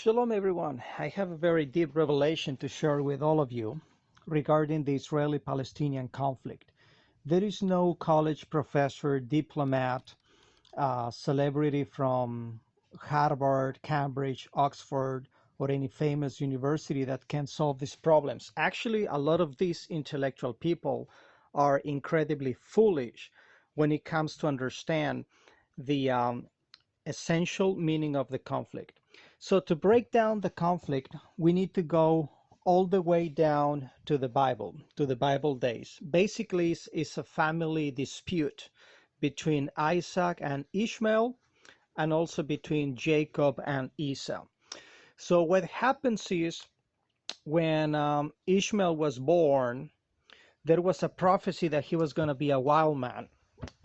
Shalom, everyone. I have a very deep revelation to share with all of you regarding the Israeli-Palestinian conflict. There is no college professor, diplomat, celebrity from Harvard, Cambridge, Oxford, or any famous university that can solve these problems. Actually, a lot of these intellectual people are incredibly foolish when it comes to understand the essential meaning of the conflict. So to break down the conflict, we need to go all the way down to the Bible days. Basically, it's a family dispute between Isaac and Ishmael, and also between Jacob and Esau. So what happens is when Ishmael was born, there was a prophecy that he was going to be a wild man.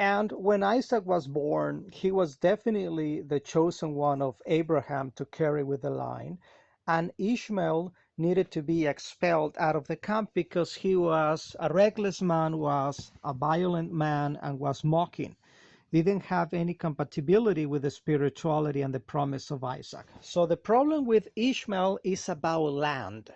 And when Isaac was born, he was definitely the chosen one of Abraham to carry with the line. And Ishmael needed to be expelled out of the camp because he was a reckless man, was a violent man, and was mocking. Didn't have any compatibility with the spirituality and the promise of Isaac. So the problem with Ishmael is about land.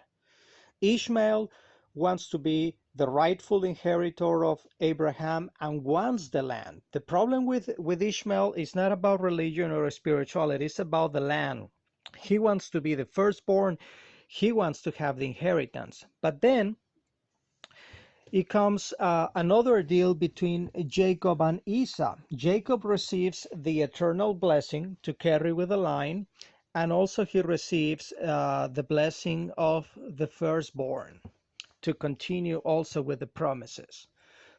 Ishmael wants to be the rightful inheritor of Abraham and wants the land. The problem with Ishmael is not about religion or spirituality, it's about the land. He wants to be the firstborn, he wants to have the inheritance. But then it comes another deal between Jacob and Esau. Jacob receives the eternal blessing to carry with the line, and also he receives the blessing of the firstborn to continue also with the promises.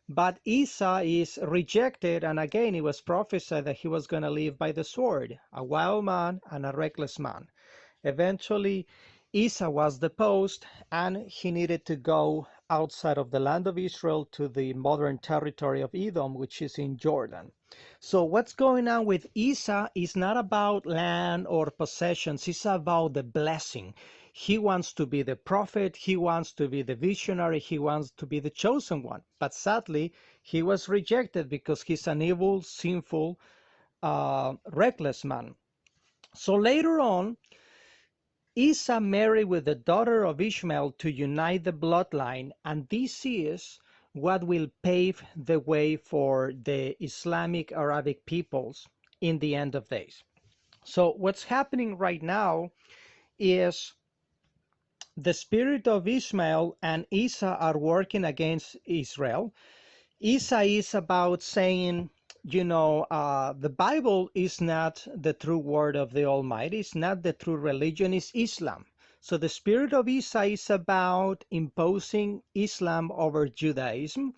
But Esau is rejected, and again it was prophesied that he was going to live by the sword, a wild man and a reckless man. Eventually Esau was deposed, and he needed to go outside of the land of Israel to the modern territory of Edom, which is in Jordan. So what's going on with Esau is not about land or possessions, it's about the blessing. He wants to be the prophet, he wants to be the visionary, he wants to be the chosen one. But sadly, he was rejected because he's an evil, sinful, reckless man. So later on, Esau married with the daughter of Ishmael to unite the bloodline, and this is what will pave the way for the Islamic Arabic peoples in the end of days. So what's happening right now is the spirit of Ishmael and Esau are working against Israel. Esau is about saying, the Bible is not the true word of the Almighty. It's not the true religion. It's Islam. So the spirit of Esau is about imposing Islam over Judaism.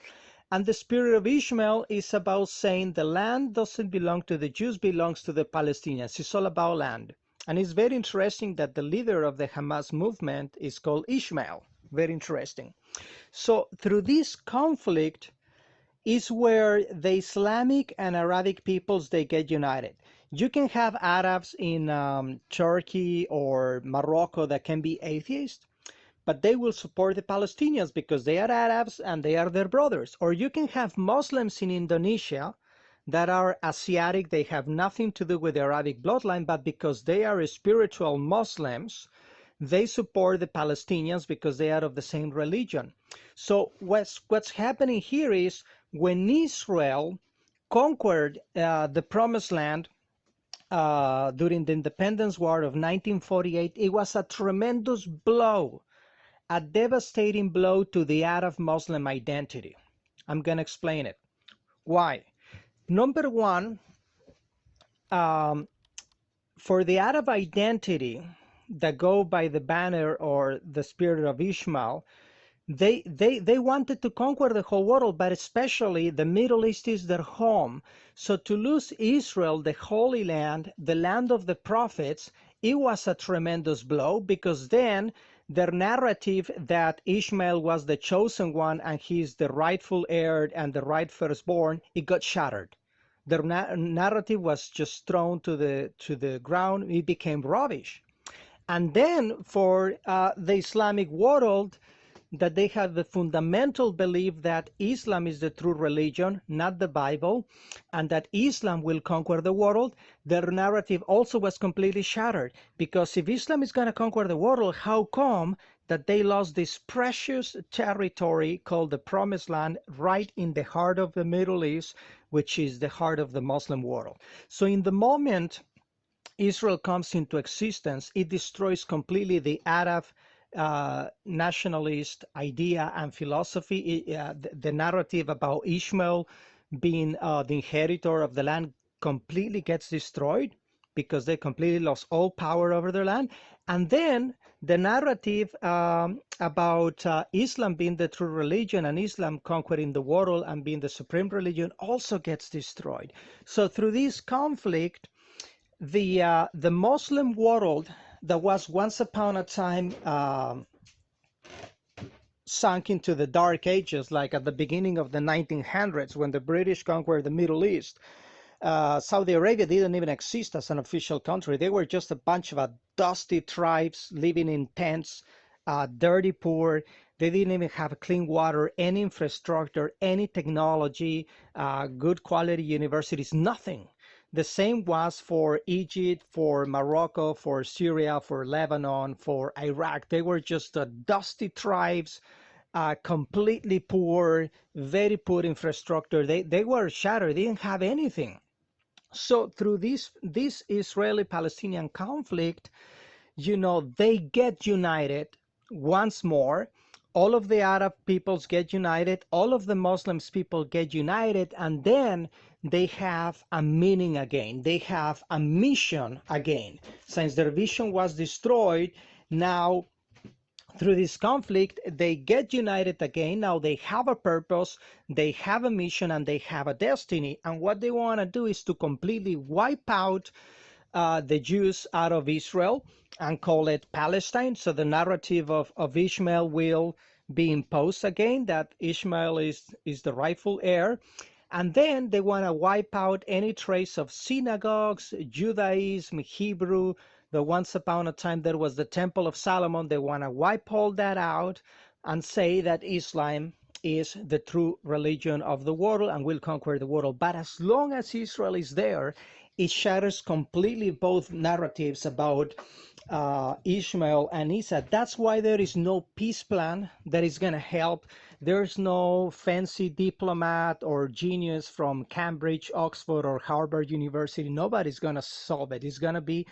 And the spirit of Ishmael is about saying the land doesn't belong to the Jews, belongs to the Palestinians. It's all about land. And it's very interesting that the leader of the Hamas movement is called Ishmael. Very interesting. So through this conflict is where the Islamic and Arabic peoples, they get united. You can have Arabs in Turkey or Morocco that can be atheists, but they will support the Palestinians because they are Arabs and they are their brothers. Or you can have Muslims in Indonesia that are Asiatic, they have nothing to do with the Arabic bloodline, but because they are spiritual Muslims, they support the Palestinians because they are of the same religion. So what's happening here is when Israel conquered the Promised Land during the Independence War of 1948, it was a tremendous blow, a devastating blow to the Arab Muslim identity. I'm going to explain it. Why? Number one, for the Arab identity that go by the banner or the spirit of Ishmael, they wanted to conquer the whole world, but especially the Middle East is their home. So to lose Israel, the Holy Land, the land of the prophets, it was a tremendous blow, because then their narrative that Ishmael was the chosen one and he's the rightful heir and the right firstborn, it got shattered. Their narrative was just thrown to the ground. It became rubbish. And then for the Islamic world, that they have the fundamental belief that Islam is the true religion, not the Bible, and that Islam will conquer the world, their narrative also was completely shattered. Because if Islam is going to conquer the world, how come that they lost this precious territory called the Promised Land right in the heart of the Middle East, which is the heart of the Muslim world? So in the moment Israel comes into existence, it destroys completely the Arab nationalist idea and philosophy. The narrative about Ishmael being the inheritor of the land completely gets destroyed because they completely lost all power over their land. And then the narrative about Islam being the true religion and Islam conquering the world and being the supreme religion also gets destroyed. So through this conflict, the Muslim world that was once upon a time sunk into the dark ages, like at the beginning of the 1900s when the British conquered the Middle East. Saudi Arabia didn't even exist as an official country. They were just a bunch of dusty tribes living in tents, dirty, poor. They didn't even have clean water, any infrastructure, any technology, good quality universities, nothing. The same was for Egypt, for Morocco, for Syria, for Lebanon, for Iraq. They were just dusty tribes, completely poor, very poor infrastructure. They were shattered. They didn't have anything. So through this Israeli-Palestinian conflict, they get united once more. All of the Arab peoples get united, all of the Muslims people get united, and then they have a meaning again. They have a mission again. Since their vision was destroyed, now through this conflict, they get united again. Now they have a purpose, they have a mission, and they have a destiny. And what they want to do is to completely wipe out the Jews out of Israel and call it Palestine. So the narrative of Ishmael will be imposed again, that Ishmael is the rightful heir. And then they want to wipe out any trace of synagogues, Judaism, Hebrew. The once upon a time there was the Temple of Solomon. They want to wipe all that out and say that Islam is the true religion of the world and will conquer the world. But as long as Israel is there, it shatters completely both narratives about Ishmael and Esau. That's why there is no peace plan that is going to help. There's no fancy diplomat or genius from Cambridge, Oxford, or Harvard University. Nobody's going to solve it. It's going to be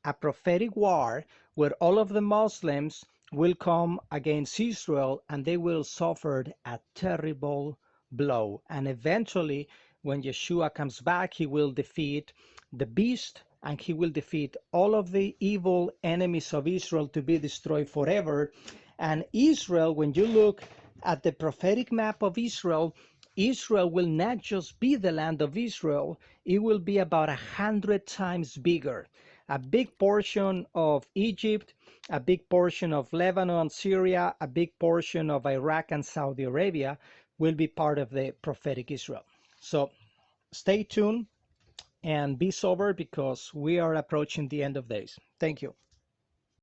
a prophetic war where all of the Muslims will come against Israel and they will suffer a terrible blow. And eventually, when Yeshua comes back, he will defeat the beast and he will defeat all of the evil enemies of Israel to be destroyed forever. And Israel, when you look at the prophetic map of Israel, Israel will not just be the land of Israel, it will be about 100 times bigger. A big portion of Egypt, a big portion of Lebanon, Syria, a big portion of Iraq and Saudi Arabia will be part of the prophetic Israel. So stay tuned and be sober because we are approaching the end of days. Thank you.